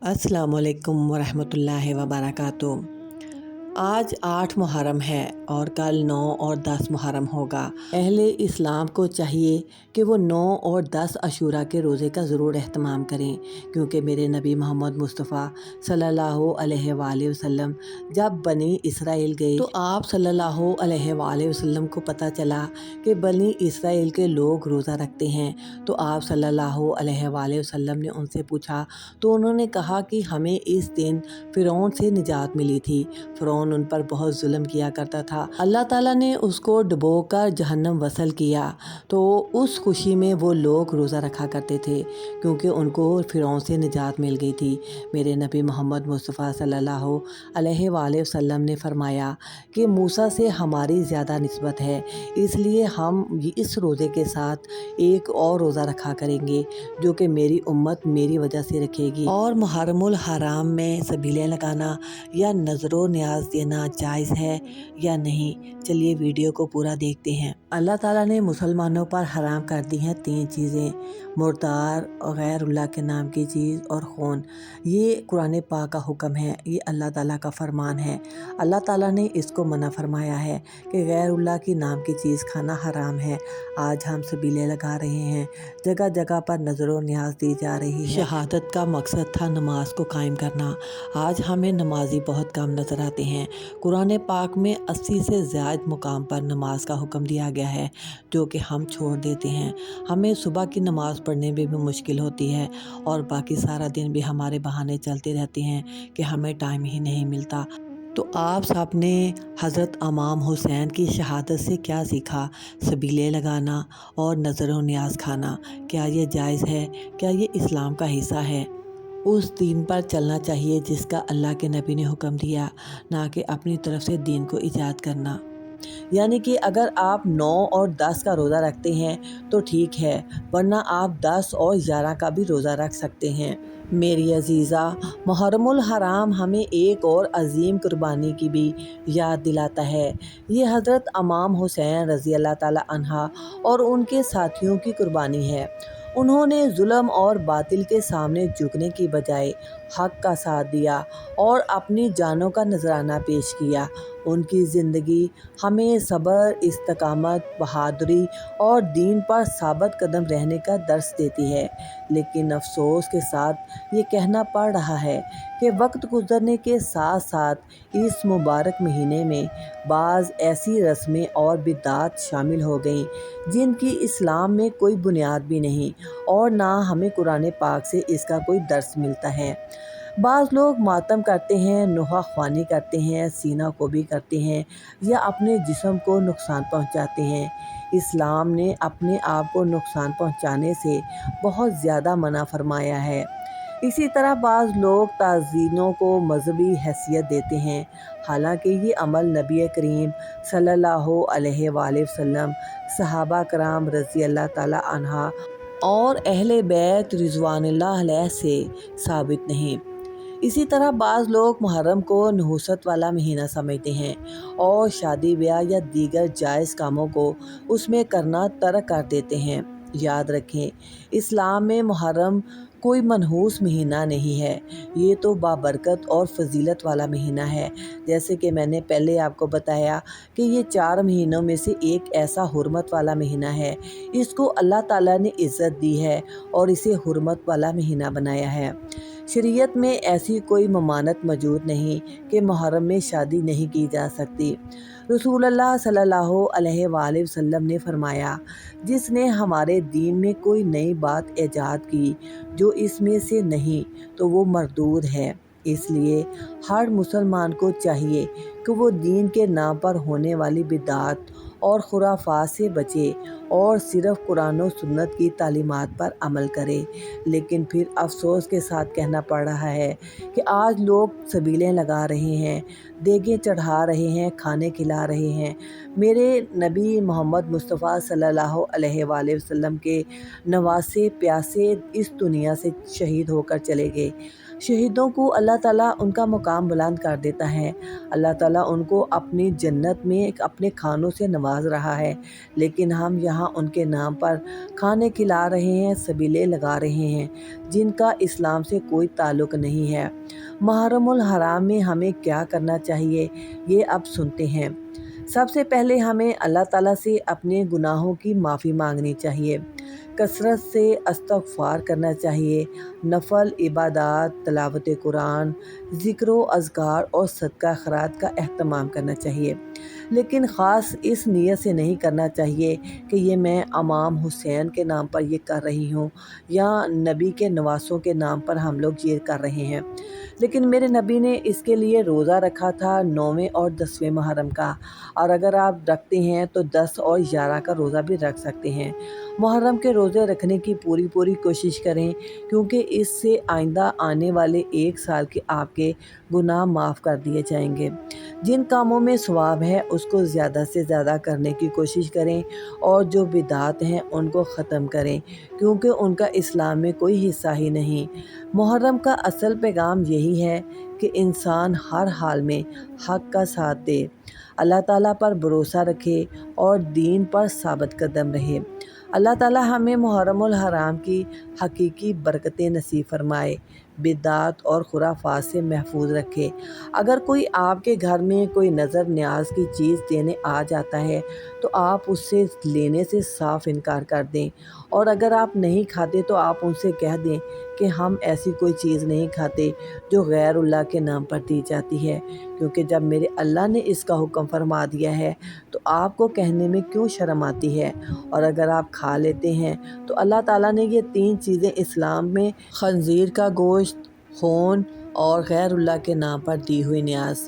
अस्सलाम वालेकुम वरहमतुल्लाहि वबरकातुहू। आज 8 मुहर्रम है और कल 9 और 10 मुहर्रम होगा। अहले इस्लाम को चाहिए कि वो 9 और 10 अशूरा के रोज़े का ज़रूर एहतमाम करें, क्योंकि मेरे नबी मोहम्मद मुस्तफ़ा सल्लल्लाहु अलैहि वसल्लम जब बनी इसराइल गए तो आप सल्लल्लाहु अलैहि वसल्लम को पता चला कि बनी इसराइल के लोग रोज़ा रखते हैं। तो आप सल्लल्लाहु अलैहि वसल्लम ने उनसे पूछा, तो उन्होंने कहा कि हमें इस दिन फ़िरौन से निजात मिली थी। फ़िरौन उन पर बहुत जुल्म किया करता था। अल्लाह ताला ने उसको डुबोकर जहन्नम वसल किया, तो उस खुशी में वो लोग रोज़ा रखा करते थे, क्योंकि उनको फ़िरौन से निजात मिल गई थी। मेरे नबी मोहम्मद मुस्तफ़ा सल्लल्लाहु अलैहि वसल्लम ने फरमाया कि मूसा से हमारी ज़्यादा निस्बत है, इसलिए हम इस रोज़े के साथ एक और रोज़ा रखा करेंगे जो कि मेरी उम्मत मेरी वजह से रखेगी। और मुहर्रमुल हराम में सबीलें लगाना या नज़रो न्याज देना जायज़ है या नहीं, चलिए वीडियो को पूरा देखते हैं। अल्लाह ताला ने मुसलमानों पर हराम कर दी हैं 3 चीज़ें, मुर्दार और गैरुल्लाह के नाम की चीज़ और खून। ये कुरान पाक का हुक्म है, ये अल्लाह ताला का फरमान है। अल्लाह ताला ने इसको मना फरमाया है कि गैरुल्लाह की नाम की चीज़ खाना हराम है। आज हम सबीलें लगा रहे हैं, जगह जगह पर नज़रो न्याज दी जा रही है। शहादत का मकसद था नमाज को कायम करना। आज हमें नमाजी बहुत कम नज़र आते हैं। कुरान पाक में 80 से ज़्यादा मुकाम पर नमाज का हुक्म दिया गया है, जो कि हम छोड़ देते हैं। हमें सुबह की नमाज़ पढ़ने में भी मुश्किल होती है और बाकी सारा दिन भी हमारे बहाने चलते रहते हैं कि हमें टाइम ही नहीं मिलता। तो आप सब ने हज़रत इमाम हुसैन की शहादत से क्या सीखा? सबीलें लगाना और नज़रो न्याज खाना, क्या ये जायज़ है? क्या ये इस्लाम का हिस्सा है? उस दीन पर चलना चाहिए जिसका अल्लाह के नबी ने हुक्म दिया, ना कि अपनी तरफ से दीन को ईजाद करना। यानी कि अगर आप 9 और 10 का रोज़ा रखते हैं तो ठीक है, वरना आप 10 और 11 का भी रोज़ा रख सकते हैं। मेरी अजीज़ा, मुहर्रमुल हराम हमें एक और अजीम कुर्बानी की भी याद दिलाता है। ये हज़रत इमाम हुसैन रज़ी अल्लाह ताला अन्हा और उनके साथियों की कुर्बानी है। उन्होंने जुल्म और बातिल के सामने झुकने की बजाय हक़ का साथ दिया और अपनी जानों का नजराना पेश किया। उनकी ज़िंदगी हमें सब्र, इस्तकामत, बहादुरी और दीन पर साबित कदम रहने का दर्स देती है। लेकिन अफसोस के साथ ये कहना पड़ रहा है कि वक्त गुजरने के साथ साथ इस मुबारक महीने में बाज़ ऐसी रस्में और बिदात शामिल हो गईं जिनकी इस्लाम में कोई बुनियाद भी नहीं और ना हमें कुरान पाक से इसका कोई दर्स मिलता है। बाज़ लोग मातम करते हैं, नुहा ख्वानी करते हैं, सीना को भी करते हैं या अपने जिस्म को नुकसान पहुंचाते हैं। इस्लाम ने अपने आप को नुकसान पहुंचाने से बहुत ज़्यादा मना फरमाया है। इसी तरह बाज़ लोग ताज़ीनों को मजहबी हैसियत देते हैं, हालांकि ये अमल नबी करीम सल्लल्लाहु अलैहि वसल्लम, सहाबा कराम रज़ी अल्लाह ताला अन्हा और अहले बैत रिज़वानुल्लाह अलैह से साबित नहीं। इसी तरह बाज़ लोग मुहर्रम को नहुसत वाला महीना समझते हैं और शादी ब्याह या दीगर जायज़ कामों को उसमें करना तर्क कर देते हैं। याद रखें, इस्लाम में मुहर्रम कोई मनहूस महीना नहीं है, ये तो बाबरकत और फजीलत वाला महीना है। जैसे कि मैंने पहले आपको बताया कि ये 4 महीनों में से एक ऐसा हुर्मत वाला महीना है। इसको अल्लाह ताला ने इज़्ज़त दी है और इसे हुर्मत वाला महीना बनाया है। शरीयत में ऐसी कोई ममानत मौजूद नहीं कि मुहर्रम में शादी नहीं की जा सकती। रसूलुल्लाह सल्लल्लाहु अलैहि वसल्लम ने फरमाया, जिसने हमारे दीन में कोई नई बात ईजाद की जो इसमें से नहीं तो वो मरदूद है। इसलिए हर मुसलमान को चाहिए कि वो दीन के नाम पर होने वाली बिदात और खुराफात से बचे और सिर्फ़ कुरान और सुन्नत की तालीमात पर अमल करे। लेकिन फिर अफसोस के साथ कहना पड़ रहा है कि आज लोग सबीलें लगा रहे हैं, देगें चढ़ा रहे हैं, खाने खिला रहे हैं। मेरे नबी मोहम्मद मुस्तफ़ा सल्लल्लाहु अलैहि वसल्लम के नवासे प्यासे इस दुनिया से शहीद होकर चले गए। शहीदों को अल्लाह ताला उनका मुकाम बुलंद कर देता है। अल्लाह ताला उनको अपनी जन्नत में अपने खानों से नवाज रहा है, लेकिन हम यहाँ जहां उनके नाम पर खाने खिला रहे हैं, सबीले लगा रहे हैं, जिनका इस्लाम से कोई ताल्लुक नहीं है। मुहर्रमुल हराम में हमें क्या करना चाहिए, ये अब सुनते हैं। सबसे पहले हमें अल्लाह ताला से अपने गुनाहों की माफ़ी मांगनी चाहिए, कसरत से इस्तग़फ़ार करना चाहिए, नफल इबादत, तिलावत कुरान, ज़िक्र अज़कार और सदका खैरात का एहतमाम करना चाहिए, लेकिन ख़ास इस नीयत से नहीं करना चाहिए कि ये मैं इमाम हुसैन के नाम पर ये कर रही हूँ या नबी के नवासों के नाम पर हम लोग ये कर रहे हैं। लेकिन मेरे नबी ने इसके लिए रोज़ा रखा था 9वें और 10वें मुहर्रम का, और अगर आप रखते हैं तो 10 और 11 का रोज़ा भी रख सकते हैं। मुहर्रम के रोज़े रखने की पूरी कोशिश करें, क्योंकि इससे आइंदा आने वाले 1 साल के आपके गुनाह माफ़ कर दिए जाएंगे। जिन कामों में सवाब है उसको ज़्यादा से ज़्यादा करने की कोशिश करें, और जो बिदात हैं उनको ख़त्म करें, क्योंकि उनका इस्लाम में कोई हिस्सा ही नहीं। मुहर्रम का असल पैगाम यही है कि इंसान हर हाल में हक़ का साथ दे, अल्लाह ताला पर भरोसा रखे और दीन पर साबित कदम रहे। अल्लाह ताला हमें मुहर्रमुल हराम की हकीकी बरकतें नसीब फरमाए, बिदात और खुराफात से महफूज रखे। अगर कोई आपके घर में कोई नज़र न्याज की चीज़ देने आ जाता है तो आप उससे लेने से साफ इनकार कर दें, और अगर आप नहीं खाते तो आप उनसे कह दें कि हम ऐसी कोई चीज़ नहीं खाते जो गैरुल्लाह के नाम पर दी जाती है, क्योंकि जब मेरे अल्लाह ने इसका हुक्म फरमा दिया है तो आपको कहने में क्यों शर्म आती है। और अगर आप खा लेते हैं तो अल्लाह ताला ने ये 3 चीज़ें इस्लाम में खंजीर का गोश्त, खून और गैरुल्लाह के नाम पर दी हुई न्याज,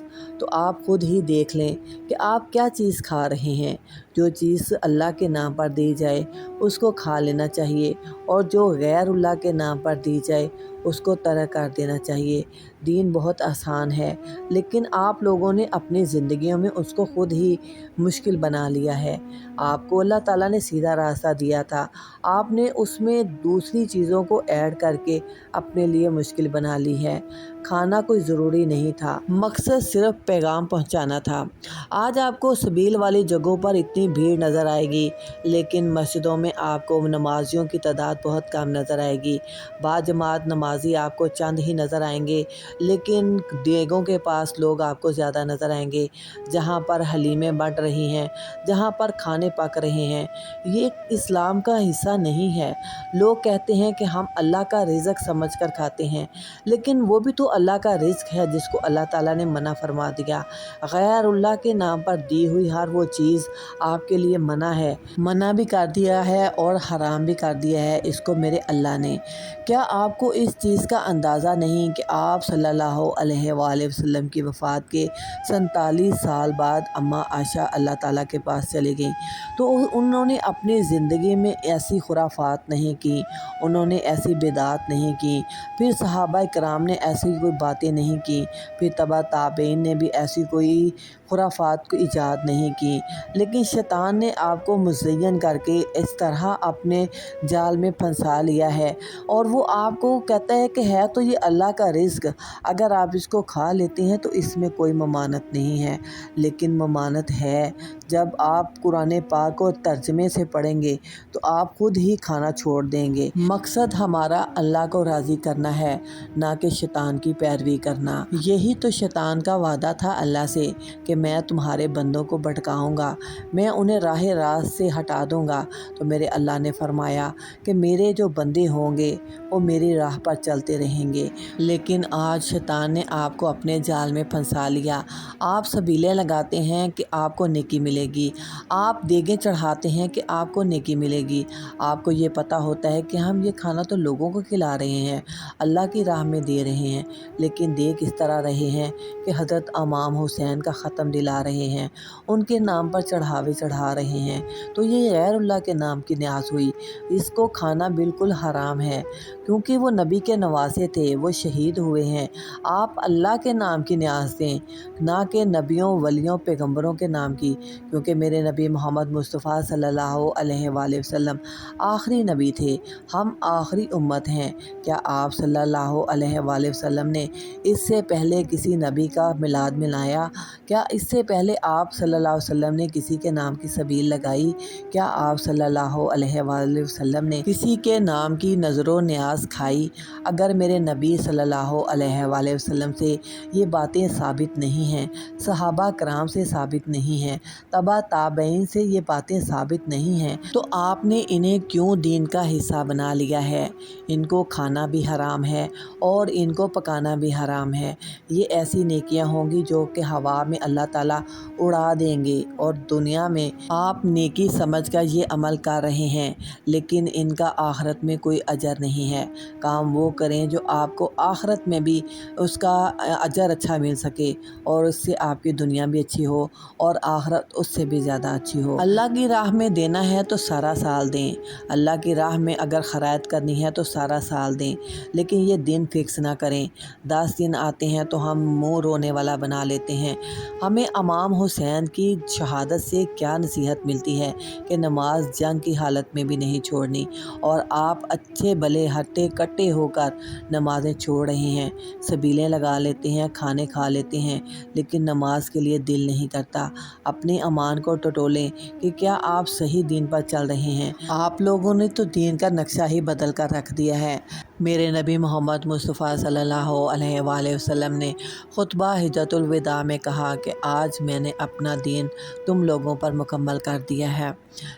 तो आप खुद ही देख लें कि आप क्या चीज़ खा रहे हैं। जो चीज़ अल्लाह के नाम पर दी जाए उसको खा लेना चाहिए, और जो गैरुल्लाह के नाम पर दी जाए उसको तर्क कर देना चाहिए। दीन बहुत आसान है, लेकिन आप लोगों ने अपनी ज़िंदगियों में उसको खुद ही मुश्किल बना लिया है। आपको अल्लाह ताला ने सीधा रास्ता दिया था, आपने उसमें दूसरी चीज़ों को ऐड करके अपने लिए मुश्किल बना ली है। खाना कोई ज़रूरी नहीं था, मकसद सिर्फ पैगाम पहुंचाना था। आज आपको सबील वाली जगहों पर इतनी भीड़ नज़र आएगी, लेकिन मस्जिदों में आपको नमाजियों की तादाद बहुत कम नज़र आएगी। बाजमात नमाजी आपको चंद ही नज़र आएंगे, लेकिन देगों के पास लोग आपको ज़्यादा नज़र आएंगे, जहाँ पर हलीमें बंट रही हैं, जहाँ पर खाने पक रहे हैं। ये इस्लाम का हिस्सा नहीं है। लोग कहते हैं कि हम अल्लाह का रिज़्क समझ कर खाते हैं, लेकिन वो भी तो अल्लाह का रिज़्क है जिसको अल्लाह ताला ने मना फरमा दिया। गैरुल्लाह के नाम पर दी हुई हर वो चीज़ आपके लिए मना है, मना भी कर दिया है और हराम भी कर दिया है इसको मेरे अल्लाह ने। क्या आपको इस चीज़ का अंदाज़ा नहीं कि आप सल्लल्लाहु अलैहि वसल्लम की वफ़ात के 47 साल बाद अम्मा आयशा अल्लाह ताला के पास चली गई, तो उन्होंने अपनी ज़िंदगी में ऐसी खुराफात नहीं की, उन्होंने ऐसी बिदात नहीं की, फिर सहाबा कराम ने ऐसी कोई बातें नहीं की, फिर तबा ताबईन ने भी ऐसी कोई खुराफात को ईजाद नहीं की, लेकिन शैतान ने आपको मुज़य्यन करके इस तरह अपने जाल में फंसा लिया है, और वो आपको कहता है कि है तो ये अल्लाह का रिज़्क, अगर आप इसको खा लेते हैं तो इसमें कोई ममानत नहीं है। लेकिन ममानत है जब आप कुरान पाक को तर्जमे से पढ़ेंगे तो आप खुद ही खाना छोड़ देंगे। मकसद हमारा अल्लाह को राज़ी करना है, ना कि शैतान की पैरवी करना। यही तो शैतान का वादा था अल्लाह से कि मैं तुम्हारे बंदों को भटकाऊंगा, मैं उन्हें राह रास्त से हटा दूंगा। तो मेरे अल्लाह ने फरमाया कि मेरे जो बंदे होंगे वो मेरी राह पर चलते रहेंगे। लेकिन आज शैतान ने आपको अपने जाल में फंसा लिया। आप सबीले लगाते हैं कि आपको नेकी मिलेगी, आप देगें चढ़ाते हैं कि आपको नेकी मिलेगी। आपको ये पता होता है कि हम ये खाना तो लोगों को खिला रहे हैं, अल्लाह की राह में दे रहे हैं, लेकिन दे किस तरह रहे हैं कि हज़रत इमाम हुसैन का ख़त्म दिला रहे हैं, उनके नाम पर चढ़ावे चढ़ा रहे हैं। तो ये गैरुल्लाह के नाम की न्याज़ हुई, इसको खाना बिल्कुल हराम है, کیونکہ وہ نبی کے نواسے تھے، وہ شہید ہوئے ہیں۔ آپ اللہ کے نام کی نیاز دیں، نہ کہ نبیوں، ولیوں، پیغمبروں کے نام کی، کیونکہ میرے نبی محمد مصطفیٰ صلی اللہ علیہ وآلہ وسلم آخری نبی تھے، ہم آخری امت ہیں۔ کیا آپ صلی اللہ علیہ وآلہ وسلم نے اس سے پہلے کسی نبی کا میلاد منایا؟ کیا اس سے پہلے آپ صلی اللہ علیہ وسلم نے کسی کے نام کی سبیل لگائی؟ کیا آپ صلی اللہ علیہ وآلہ وسلم نے کسی کے نام کی نذر و نیاز کھائی؟ اگر میرے نبی صلی اللہ علیہ وآلہ وسلم سے یہ باتیں ثابت نہیں ہیں، صحابہ کرام سے ثابت نہیں ہیں، تبع تابعین سے یہ باتیں ثابت نہیں ہیں، تو آپ نے انہیں کیوں دین کا حصہ بنا لیا ہے؟ ان کو کھانا بھی حرام ہے اور ان کو پکانا بھی حرام ہے۔ یہ ایسی نیکیاں ہوں گی جو کہ ہوا میں اللہ تعالیٰ اڑا دیں گے، اور دنیا میں آپ نیکی سمجھ کر یہ عمل کر رہے ہیں، لیکن ان کا آخرت میں کوئی اجر نہیں ہے۔ کام وہ کریں جو آپ کو آخرت میں بھی اس کا اجر اچھا مل سکے، اور اس سے آپ کی دنیا بھی اچھی ہو اور آخرت اس سے بھی زیادہ اچھی ہو۔ اللہ کی راہ میں دینا ہے تو سارا سال دیں، اللہ کی راہ میں اگر خیرات کرنی ہے تو سارا سال دیں، لیکن یہ دن فکس نہ کریں۔ 10 دن آتے ہیں تو ہم منہ رونے والا بنا لیتے ہیں۔ ہمیں امام حسین کی شہادت سے کیا نصیحت ملتی ہے کہ نماز جنگ کی حالت میں بھی نہیں چھوڑنی، اور آپ اچھے بھلے ہٹے کٹے ہو کر نمازیں چھوڑ رہے ہیں، سبیلیں لگا لیتے ہیں، کھانے کھا لیتے ہیں، لیکن نماز کے لیے دل نہیں کرتا۔ اپنے ایمان کو ٹٹولیں کہ کیا آپ صحیح دین پر چل رہے ہیں؟ آپ لوگوں نے تو دین کا نقشہ ہی بدل کر رکھ دیا ہے۔ میرے نبی محمد مصطفیٰ صلی اللہ علیہ وآلہ وسلم نے خطبہ حجۃ الوداع میں کہا کہ آج میں نے اپنا دین تم لوگوں پر مکمل کر دیا ہے،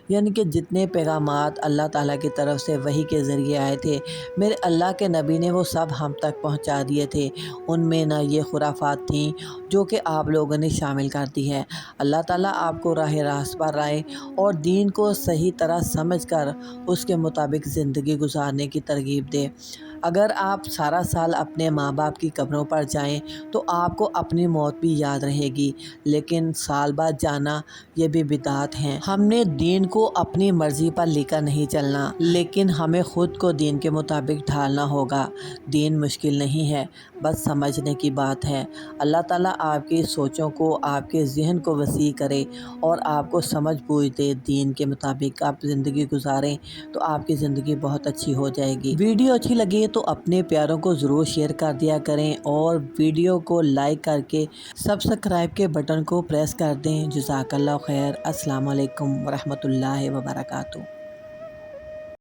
یعنی کہ جتنے پیغامات اللہ تعالیٰ کی طرف سے وحی کے ذریعے آئے تھے، میرے اللہ کے نبی نے وہ سب ہم تک پہنچا دیے تھے۔ ان میں نہ یہ خرافات تھیں جو کہ آپ لوگوں نے شامل کر دی ہے۔ اللہ تعالیٰ آپ کو راہ راست پر لائے اور دین کو صحیح طرح سمجھ کر اس کے مطابق زندگی گزارنے کی ترغیب دے۔ اگر آپ سارا سال اپنے ماں باپ کی قبروں پر جائیں تو آپ کو اپنی موت بھی یاد رہے گی، لیکن سال بعد جانا یہ بھی بدعت ہیں۔ ہم نے دین کو اپنی مرضی پر لے کر نہیں چلنا، لیکن ہمیں خود کو دین کے مطابق ڈھالنا ہوگا۔ دین مشکل نہیں ہے، بس سمجھنے کی بات ہے۔ اللہ تعالیٰ آپ کی سوچوں کو، آپ کے ذہن کو وسیع کرے اور آپ کو سمجھ بوجھ دے، دین کے مطابق آپ زندگی گزاریں تو آپ کی زندگی بہت اچھی ہو جائے گی۔ ویڈیو اچھی لگے تو اپنے پیاروں کو ضرور شیئر کر دیا کریں، اور ویڈیو کو لائک کر کے سبسکرائب کے بٹن کو پریس کر دیں۔ جزاک اللہ خیر۔ السلام علیکم ورحمۃ اللہ وبرکاتہ۔